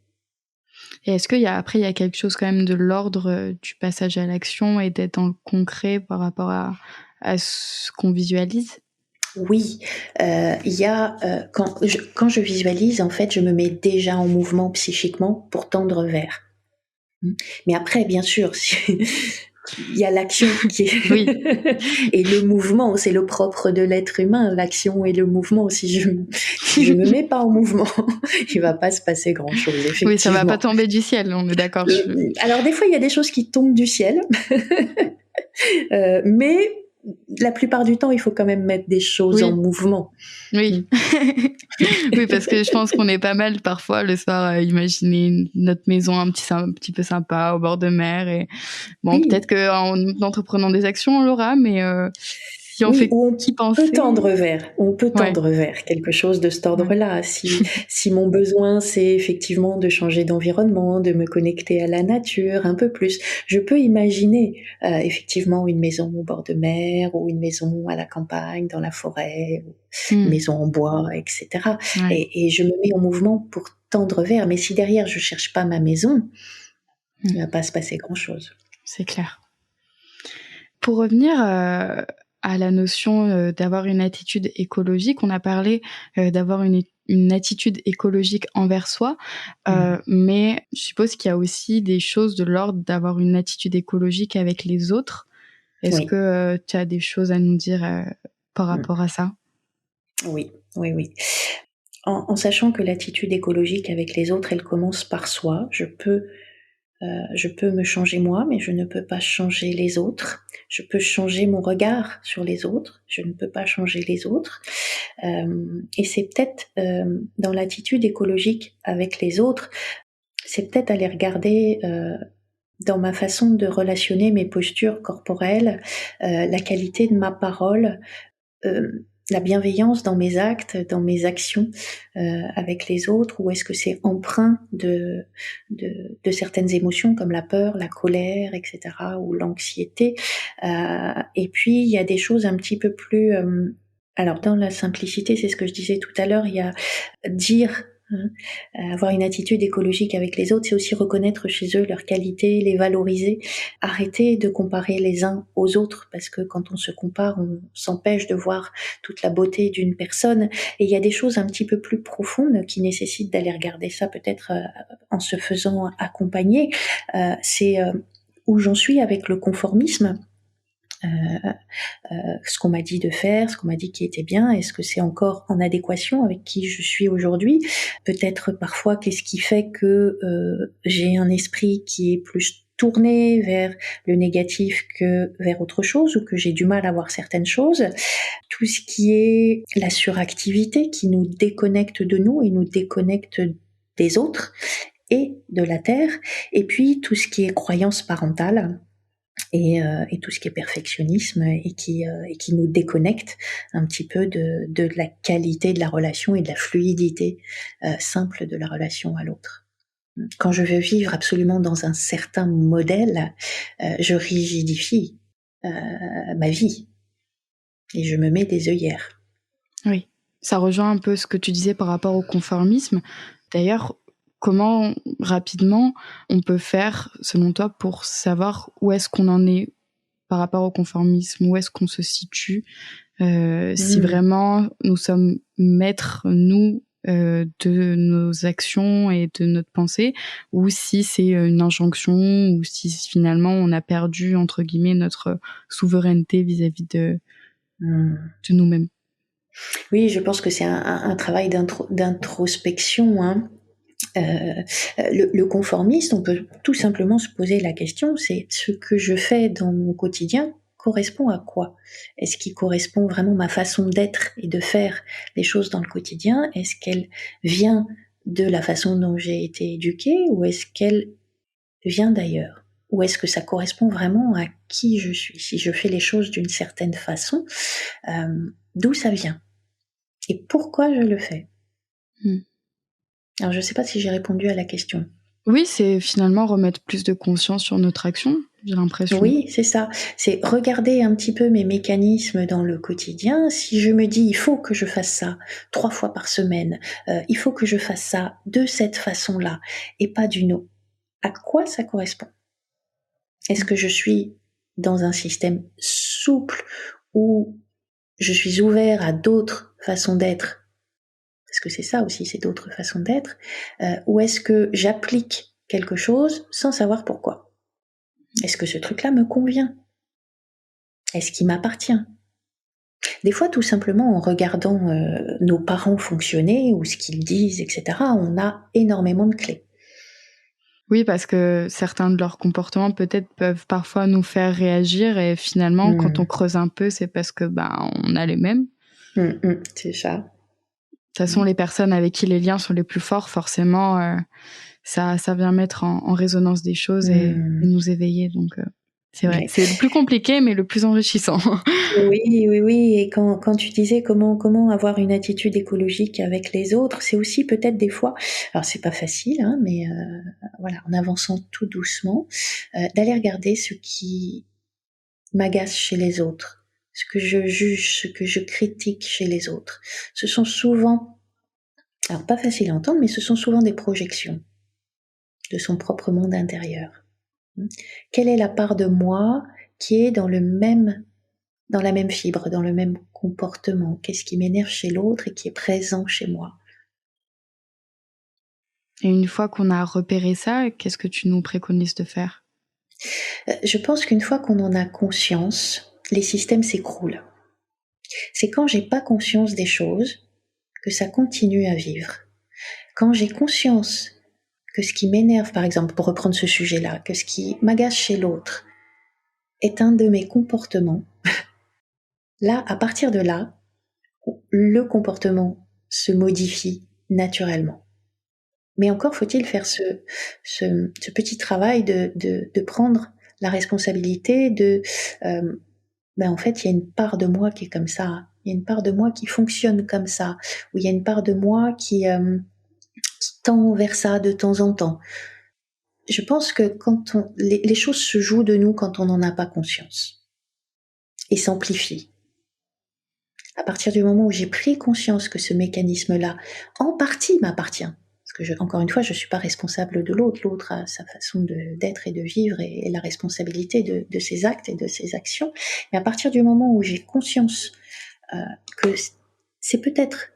A: Et est-ce qu'il y a quelque chose quand même de l'ordre du passage à l'action et d'être dans le concret par rapport à ce qu'on visualise?
B: Oui, il y a quand je visualise, en fait, je me mets déjà en mouvement psychiquement pour tendre vers. Mais après, bien sûr, il y a l'action qui est
A: Oui.
B: et le mouvement, c'est le propre de l'être humain, l'action et le mouvement. Si je me mets pas en mouvement, il va pas se passer grand chose, effectivement.
A: Oui, ça va pas tomber du ciel, on est d'accord.
B: Alors des fois, il y a des choses qui tombent du ciel, mais la plupart du temps, il faut quand même mettre des choses en mouvement.
A: Oui. Oui, parce que je pense qu'on est pas mal parfois le soir à imaginer notre maison un petit peu sympa au bord de mer et bon, peut-être qu'en entreprenant des actions on l'aura, mais si on fait qu'y penser.
B: On peut tendre vers quelque chose de cet ordre-là. Si mon besoin c'est effectivement de changer d'environnement, de me connecter à la nature un peu plus, je peux imaginer effectivement une maison au bord de mer ou une maison à la campagne, dans la forêt, une maison en bois, etc. Et je me mets en mouvement pour tendre vers. Mais si derrière je cherche pas ma maison, il va pas se passer grand-chose.
A: C'est clair. Pour revenir à la notion d'avoir une attitude écologique, on a parlé d'avoir une une attitude écologique envers soi, mais je suppose qu'il y a aussi des choses de l'ordre d'avoir une attitude écologique avec les autres. Est-ce
B: Oui.
A: que tu as des choses à nous dire par rapport à ça?
B: Oui, oui, oui. En sachant que l'attitude écologique avec les autres, elle commence par soi. Je peux me changer moi, mais je ne peux pas changer les autres. Je peux changer mon regard sur les autres, je ne peux pas changer les autres. Et c'est peut-être dans l'attitude écologique avec les autres, c'est peut-être aller regarder dans ma façon de relationner mes postures corporelles, la qualité de ma parole, la bienveillance dans mes actes, dans mes actions avec les autres, ou est-ce que c'est empreint de certaines émotions comme la peur, la colère, etc., ou l'anxiété. Et puis il y a des choses un petit peu plus... alors dans la simplicité, c'est ce que je disais tout à l'heure, il y a dire... avoir une attitude écologique avec les autres, c'est aussi reconnaître chez eux leurs qualités, les valoriser, arrêter de comparer les uns aux autres, parce que quand on se compare, on s'empêche de voir toute la beauté d'une personne. Et il y a des choses un petit peu plus profondes qui nécessitent d'aller regarder ça peut-être en se faisant accompagner. C'est où j'en suis avec le conformisme. Ce qu'on m'a dit de faire, ce qu'on m'a dit qui était bien, est-ce que c'est encore en adéquation avec qui je suis aujourd'hui? Peut-être parfois qu'est-ce qui fait que j'ai un esprit qui est plus tourné vers le négatif que vers autre chose, ou que j'ai du mal à voir certaines choses. Tout ce qui est la suractivité qui nous déconnecte de nous et nous déconnecte des autres et de la terre, et puis tout ce qui est croyance parentale, et tout ce qui est perfectionnisme, et qui nous déconnecte un petit peu de la qualité de la relation et de la fluidité simple de la relation à l'autre. Quand je veux vivre absolument dans un certain modèle, je rigidifie ma vie et je me mets des œillères.
A: Oui, ça rejoint un peu ce que tu disais par rapport au conformisme. D'ailleurs, comment rapidement on peut faire, selon toi, pour savoir où est-ce qu'on en est par rapport au conformisme, où est-ce qu'on se situe, si vraiment nous sommes maîtres, nous, de nos actions et de notre pensée, ou si c'est une injonction, ou si finalement on a perdu, entre guillemets, notre souveraineté vis-à-vis de nous-mêmes.
B: Oui, je pense que c'est un travail d'introspection, hein. Le conformiste, on peut tout simplement se poser la question, c'est ce que je fais dans mon quotidien correspond à quoi? Est-ce qu'il correspond vraiment à ma façon d'être et de faire les choses dans le quotidien? Est-ce qu'elle vient de la façon dont j'ai été éduquée, ou est-ce qu'elle vient d'ailleurs? Ou est-ce que ça correspond vraiment à qui je suis? Si je fais les choses d'une certaine façon, d'où ça vient? Et pourquoi je le fais? Alors, je ne sais pas si j'ai répondu à la question.
A: Oui, c'est finalement remettre plus de conscience sur notre action, j'ai l'impression.
B: Oui, c'est ça. C'est regarder un petit peu mes mécanismes dans le quotidien. Si je me dis, il faut que je fasse ça 3 fois par semaine, il faut que je fasse ça de cette façon-là et pas d'une autre, à quoi ça correspond? Est-ce que je suis dans un système souple où je suis ouvert à d'autres façons d'être? Parce que c'est ça aussi, c'est d'autres façons d'être. Ou est-ce que j'applique quelque chose sans savoir pourquoi? Est-ce que ce truc-là me convient? Est-ce qu'il m'appartient? Des fois, tout simplement, en regardant nos parents fonctionner, ou ce qu'ils disent, etc., on a énormément de clés.
A: Oui, parce que certains de leurs comportements peut-être peuvent parfois nous faire réagir, et finalement, quand on creuse un peu, c'est parce que on a les mêmes.
B: C'est ça.
A: De toute façon, les personnes avec qui les liens sont les plus forts, forcément, ça vient mettre en résonance des choses et nous éveiller. Donc, c'est vrai.
B: Ouais.
A: C'est le plus compliqué, mais le plus enrichissant.
B: Oui, oui, oui. Et quand tu disais comment avoir une attitude écologique avec les autres, c'est aussi peut-être des fois, alors c'est pas facile, hein, mais voilà, en avançant tout doucement, d'aller regarder ce qui m'agace chez les autres, ce que je juge, ce que je critique chez les autres. Ce sont souvent, alors pas facile à entendre, mais ce sont souvent des projections de son propre monde intérieur. Quelle est la part de moi qui est dans la même fibre, dans le même comportement? Qu'est-ce qui m'énerve chez l'autre et qui est présent chez moi?
A: Et une fois qu'on a repéré ça, qu'est-ce que tu nous préconises de faire?
B: Je pense qu'une fois qu'on en a conscience, les systèmes s'écroulent. C'est quand j'ai pas conscience des choses que ça continue à vivre. Quand j'ai conscience que ce qui m'énerve, par exemple, pour reprendre ce sujet-là, que ce qui m'agace chez l'autre est un de mes comportements, là, à partir de là, le comportement se modifie naturellement. Mais encore faut-il faire ce petit travail de prendre la responsabilité en fait, il y a une part de moi qui est comme ça. Il y a une part de moi qui fonctionne comme ça. Ou il y a une part de moi qui tend vers ça de temps en temps. Je pense que quand les choses se jouent de nous quand on n'en a pas conscience et s'amplifient. À partir du moment où j'ai pris conscience que ce mécanisme-là, en partie, m'appartient, parce que encore une fois, je ne suis pas responsable de l'autre. L'autre a sa façon d'être et de vivre et la responsabilité de ses actes et de ses actions. Mais à partir du moment où j'ai conscience que c'est peut-être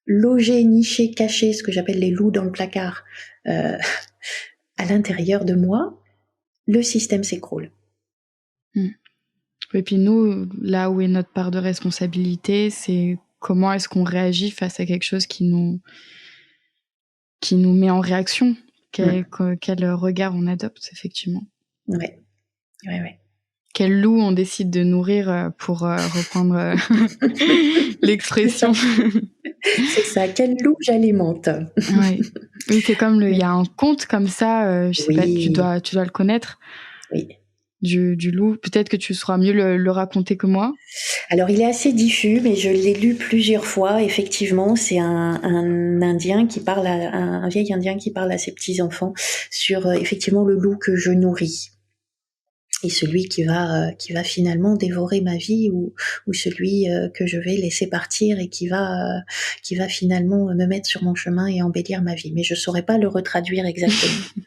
B: logé, niché, caché, ce que j'appelle les loups dans le placard, à l'intérieur de moi, le système s'écroule.
A: Et puis nous, là où est notre part de responsabilité, c'est comment est-ce qu'on réagit face à quelque chose qui nous met en réaction. Quel regard on adopte, effectivement.
B: Ouais.
A: Quel loup on décide de nourrir, pour reprendre l'expression.
B: C'est ça, quel loup j'alimente.
A: Ouais. Oui, c'est comme il y a un conte comme ça, je sais pas, tu dois le connaître.
B: Oui.
A: Du loup. Peut-être que tu sauras mieux le raconter que moi.
B: Alors, il est assez diffus, mais je l'ai lu plusieurs fois. Effectivement, c'est un Indien qui parle un vieil Indien qui parle à ses petits-enfants sur effectivement le loup que je nourris. Et celui qui va finalement dévorer ma vie ou celui que je vais laisser partir et qui va finalement me mettre sur mon chemin et embellir ma vie. Mais je saurais pas le retraduire exactement.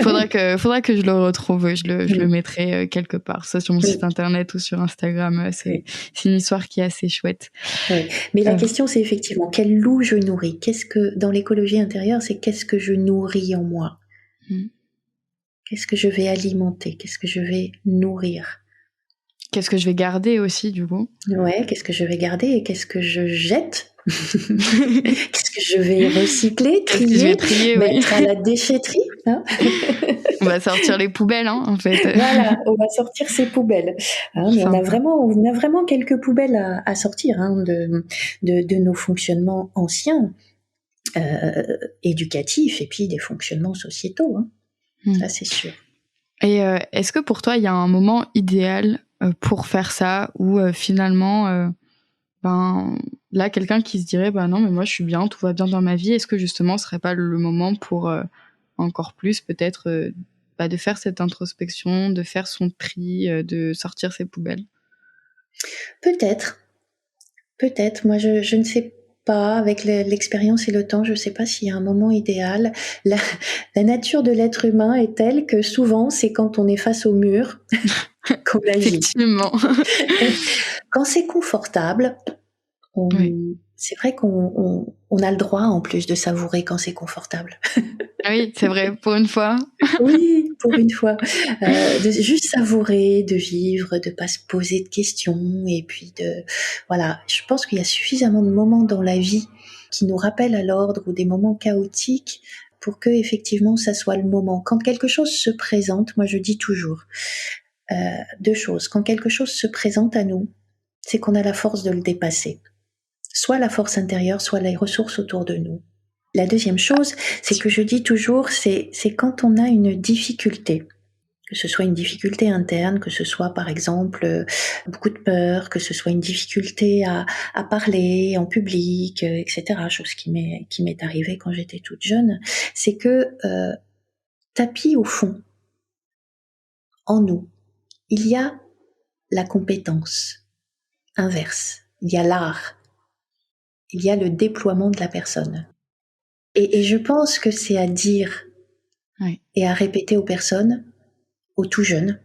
A: Faudra que je le retrouve. Je le mettrai quelque part, soit sur mon site internet ou sur Instagram. C'est une histoire qui est assez chouette.
B: Oui. Mais la question, c'est effectivement quel loup je nourris. Dans l'écologie intérieure, c'est qu'est-ce que je nourris en moi. Qu'est-ce que je vais alimenter? Qu'est-ce que je vais nourrir?
A: Qu'est-ce que je vais garder aussi, du coup?
B: Ouais, qu'est-ce que je vais garder et qu'est-ce que je jette? Qu'est-ce que je vais recycler, trier, mettre à la déchetterie, hein?
A: On va sortir les poubelles, hein, en fait.
B: Voilà, on va sortir ces poubelles. Hein, mais on a vraiment quelques poubelles à sortir, hein, de nos fonctionnements anciens, éducatifs, et puis des fonctionnements sociétaux, hein. Ça, c'est sûr.
A: Et est-ce que pour toi, il y a un moment idéal pour faire ça, où finalement, là, quelqu'un qui se dirait, non, mais moi, je suis bien, tout va bien dans ma vie, est-ce que justement, ce serait pas le moment pour encore plus, peut-être, de faire cette introspection, de faire son tri, de sortir ses poubelles?
B: Peut-être. Moi, je ne sais pas, avec l'expérience et le temps, je ne sais pas s'il y a un moment idéal. La nature de l'être humain est telle que souvent, c'est quand on est face au mur qu'on agit.
A: Effectivement.
B: Quand c'est confortable, c'est vrai qu'on a le droit, en plus, de savourer quand c'est confortable.
A: Oui, c'est vrai, pour une fois.
B: Oui, pour une fois. De juste savourer, de vivre, de pas se poser de questions, et puis voilà. Je pense qu'il y a suffisamment de moments dans la vie qui nous rappellent à l'ordre, ou des moments chaotiques, pour que effectivement ça soit le moment. Quand quelque chose se présente, moi je dis toujours deux choses. Quand quelque chose se présente à nous, c'est qu'on a la force de le dépasser. Soit la force intérieure, soit les ressources autour de nous. La deuxième chose, c'est que je dis toujours, c'est quand on a une difficulté, que ce soit une difficulté interne, que ce soit par exemple beaucoup de peur, que ce soit une difficulté à parler en public, etc., chose qui m'est arrivée quand j'étais toute jeune, c'est que tapis au fond, en nous, il y a la compétence inverse, il y a l'art, il y a le déploiement de la personne. Et je pense que c'est à dire et à répéter aux personnes, aux tout jeunes,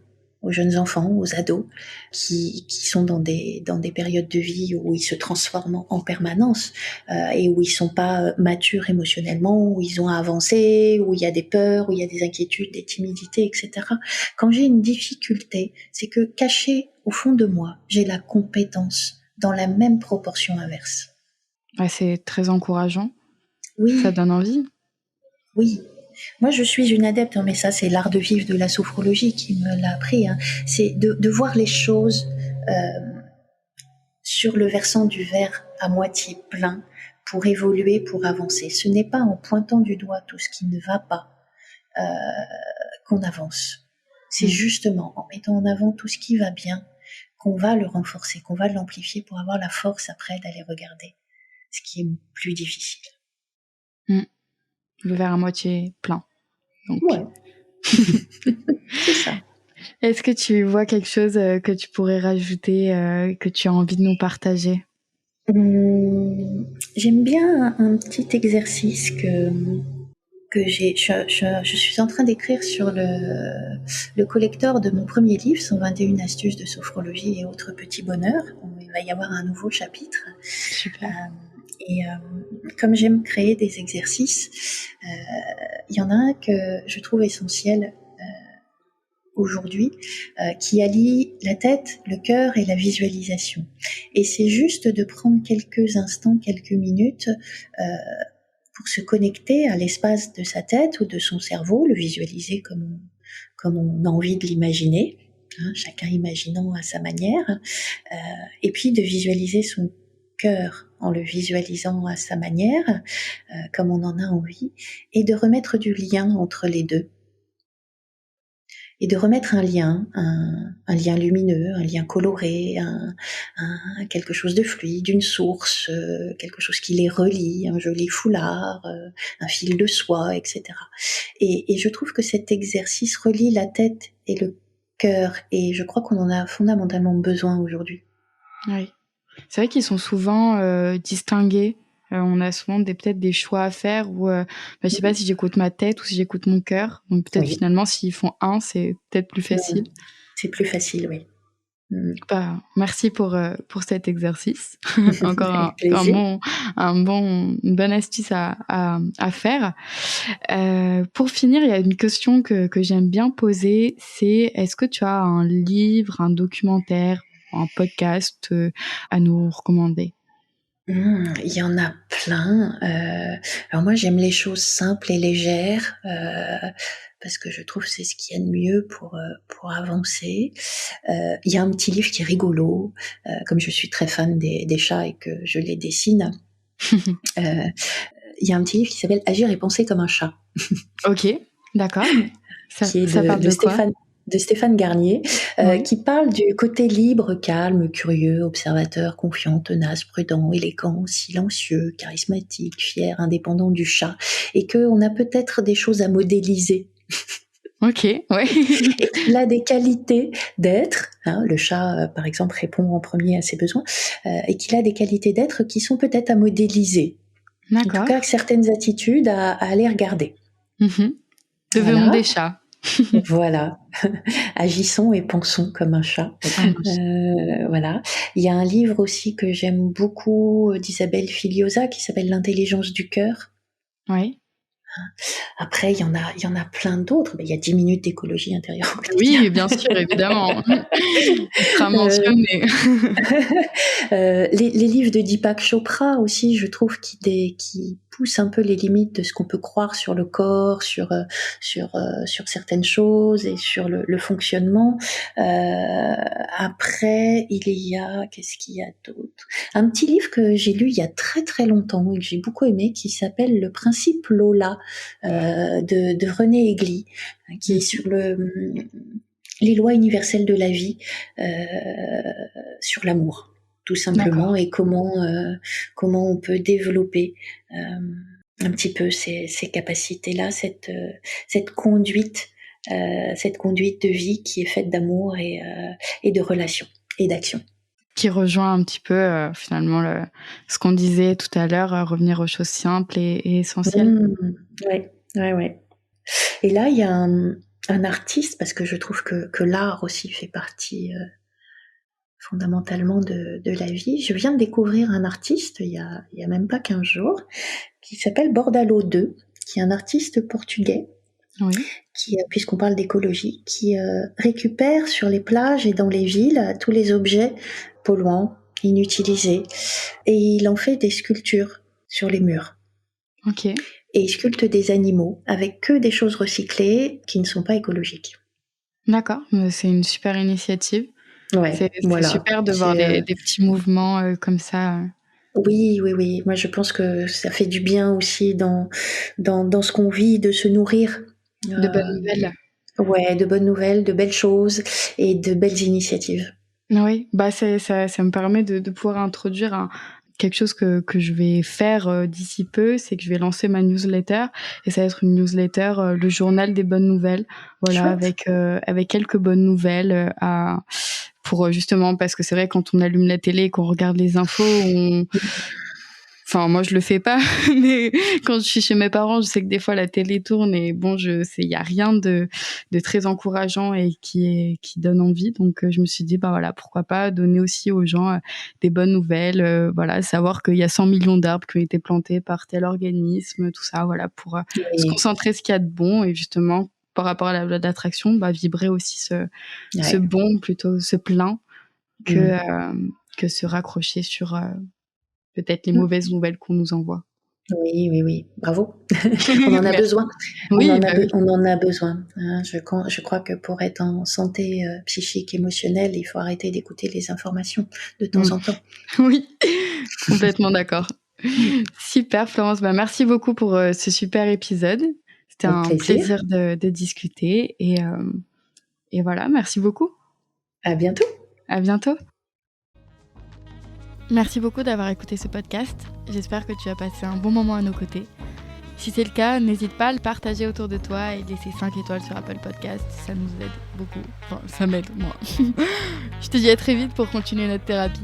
B: aux jeunes enfants, aux ados, qui sont dans des périodes de vie où ils se transforment en permanence et où ils sont pas matures émotionnellement, où ils ont à avancer, où il y a des peurs, où il y a des inquiétudes, des timidités, etc. Quand j'ai une difficulté, c'est que caché au fond de moi, j'ai la compétence dans la même proportion inverse.
A: Ouais, c'est très encourageant.
B: Oui.
A: Ça donne envie.
B: Oui. Moi, je suis une adepte, mais ça, c'est l'art de vivre de la sophrologie qui me l'a appris. C'est de voir les choses sur le versant du verre à moitié plein pour évoluer, pour avancer. Ce n'est pas en pointant du doigt tout ce qui ne va pas qu'on avance. C'est justement en mettant en avant tout ce qui va bien qu'on va le renforcer, qu'on va l'amplifier pour avoir la force après d'aller regarder ce qui est plus difficile.
A: Le verre à moitié plein. Donc.
B: Ouais. C'est ça.
A: Est-ce que tu vois quelque chose que tu pourrais rajouter, que tu as envie de nous partager?
B: J'aime bien un petit exercice que je suis en train d'écrire sur le collecteur de mon premier livre, 121 astuces de sophrologie et autres petits bonheurs. Il va y avoir un nouveau chapitre.
A: Super.
B: Comme j'aime créer des exercices, il y en a un que je trouve essentiel aujourd'hui, qui allie la tête, le cœur et la visualisation. Et c'est juste de prendre quelques instants, quelques minutes pour se connecter à l'espace de sa tête ou de son cerveau, le visualiser comme on a envie de l'imaginer, chacun imaginant à sa manière, et puis de visualiser son cœur en le visualisant à sa manière, comme on en a envie, et de remettre du lien entre les deux. Et de remettre un lien lumineux, un lien coloré, quelque chose de fluide, une source, quelque chose qui les relie, un joli foulard, un fil de soie, etc. Et je trouve que cet exercice relie la tête et le cœur, et je crois qu'on en a fondamentalement besoin aujourd'hui.
A: Oui. C'est vrai qu'ils sont souvent distingués. On a souvent peut-être des choix à faire où je sais pas si j'écoute ma tête ou si j'écoute mon cœur. Donc peut-être finalement s'ils font un, c'est peut-être plus facile.
B: C'est plus facile, oui.
A: Merci pour cet exercice. Encore une bonne astuce à faire. Pour finir, il y a une question que j'aime bien poser, c'est est-ce que tu as un livre, un documentaire, un podcast à nous recommander?
B: Il y en a plein. Alors moi, j'aime les choses simples et légères parce que je trouve que c'est ce qu'il y a de mieux pour avancer. Il y a un petit livre qui est rigolo, comme je suis très fan des chats et que je les dessine. Il y a un petit livre qui s'appelle Agir et penser comme un chat.
A: Ok, d'accord.
B: Qui est
A: ça parle de quoi ?
B: de Stéphane Garnier, qui parle du côté libre, calme, curieux, observateur, confiant, tenace, prudent, élégant, silencieux, charismatique, fier, indépendant du chat, et qu'on a peut-être des choses à modéliser.
A: Ok, ouais.
B: Et qu'il a des qualités d'être, le chat par exemple répond en premier à ses besoins, et qu'il a des qualités d'être qui sont peut-être à modéliser.
A: D'accord.
B: En tout cas, certaines attitudes à aller regarder.
A: Devenons des chats.
B: Voilà, agissons et pensons comme un chat. Voilà. Il y a un livre aussi que j'aime beaucoup d'Isabelle Filiosa qui s'appelle L'intelligence du cœur.
A: Oui.
B: Après, il y en a plein d'autres. Il y a 10 minutes d'écologie intérieure.
A: Oui, bien sûr, évidemment. Il sera mentionné.
B: Les livres de Deepak Chopra aussi, je trouve, qui poussent un peu les limites de ce qu'on peut croire sur le corps, sur certaines choses et sur le fonctionnement. Après, qu'est-ce qu'il y a d'autre ? Un petit livre que j'ai lu il y a très très longtemps et que j'ai beaucoup aimé, qui s'appelle Le principe Lola de René Egli, qui est sur les lois universelles de la vie, sur l'amour, tout simplement. D'accord. Et comment on peut développer un petit peu ces capacités-là, cette conduite de vie qui est faite d'amour et de relations et d'action.
A: Qui rejoint un petit peu finalement ce qu'on disait tout à l'heure, revenir aux choses simples et essentielles.
B: Ouais. Et là, il y a un artiste, parce que je trouve que l'art aussi fait partie fondamentalement de la vie. Je viens de découvrir un artiste il y a même pas 15 jours, qui s'appelle Bordalo 2, qui est un artiste portugais,
A: Oui.
B: qui, puisqu'on parle d'écologie, qui récupère sur les plages et dans les villes tous les objets polluants, inutilisés, et il en fait des sculptures sur les murs.
A: Ok.
B: Et il sculpte des animaux avec que des choses recyclées qui ne sont pas écologiques.
A: D'accord, c'est une super initiative.
B: Ouais,
A: C'est
B: voilà.
A: super de voir des petits mouvements comme ça.
B: Oui, oui, oui. Moi, je pense que ça fait du bien aussi dans ce qu'on vit, de se nourrir.
A: De bonnes nouvelles.
B: Ouais, de bonnes nouvelles, de belles choses et de belles initiatives.
A: Oui, bah ça me permet de pouvoir introduire quelque chose que je vais faire d'ici peu, c'est que je vais lancer ma newsletter et ça va être une newsletter, le journal des bonnes nouvelles. Voilà,
B: Chouette.
A: avec quelques bonnes nouvelles pour justement, parce que c'est vrai, quand on allume la télé et qu'on regarde les infos, enfin, moi, je le fais pas, mais quand je suis chez mes parents, je sais que des fois la télé tourne et bon, il y a rien de très encourageant et qui donne envie. Donc, je me suis dit, bah voilà, pourquoi pas donner aussi aux gens des bonnes nouvelles, voilà, savoir qu'il y a 100 millions d'arbres qui ont été plantés par tel organisme, tout ça, voilà, pour se concentrer ce qu'il y a de bon et justement, par rapport à la loi d'attraction, bah, vibrer aussi ce bon, plutôt ce plein, que se raccrocher sur peut-être les mauvaises nouvelles qu'on nous envoie.
B: Oui, oui, oui. Bravo. On en a besoin.
A: Oui,
B: On en a besoin. Hein. Je crois que pour être en santé psychique, émotionnelle, il faut arrêter d'écouter les informations de temps en temps.
A: Oui, complètement d'accord. Super, Florence. Bah, merci beaucoup pour ce super épisode. C'était un plaisir de discuter et voilà, merci beaucoup.
B: À bientôt.
A: À bientôt. Merci beaucoup d'avoir écouté ce podcast. J'espère que tu as passé un bon moment à nos côtés. Si c'est le cas, n'hésite pas à le partager autour de toi et laisser 5 étoiles sur Apple Podcast. Ça nous aide beaucoup. Enfin, ça m'aide, moi. Je te dis à très vite pour continuer notre thérapie.